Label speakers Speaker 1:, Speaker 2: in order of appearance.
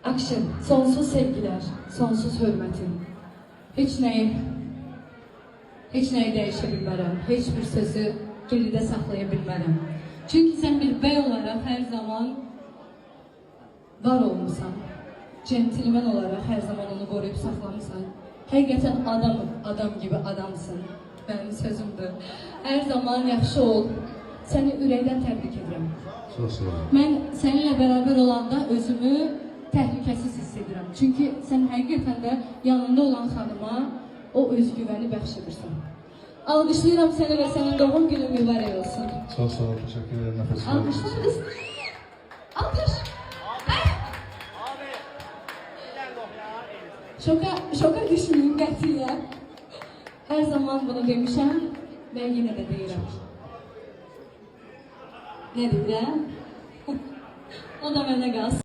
Speaker 1: Action. Sonsuz sevgiler, sonsuz hürmetim. Heç nəyi dəyişə bilmərəm. Heç bir sözü geridə saxlaya bilmərəm. Çünki sən bir bəy olaraq hər zaman var olmusan. Centilmen olaraq hər zaman onu qoruyub saxlamısan. Həqiqətən adam gibi adamsın. Mənim sözümdür. Hər zaman yaxşı ol. Səni ürəkdən təbrik edirəm.
Speaker 2: Çox sağ ol.
Speaker 1: Mən səninlə bərabər olanda özümü təhlükəsiz hiss edirəm. Çünki sən həqiqətən də yanında olan xanıma o özgüvəni bəxş edirsən. Alqışlayıram səni və sənin doğum günün mübarək olsun.
Speaker 2: Çox sağ ol, təşəkkür ederim. Nəfəs
Speaker 1: Alqışlar qız. Alqış. Şoka düşməyim qətiyə. Hər zaman bunu demişəm və yenə də deyirəm. Nə deyirəm? O da mənə qalsın.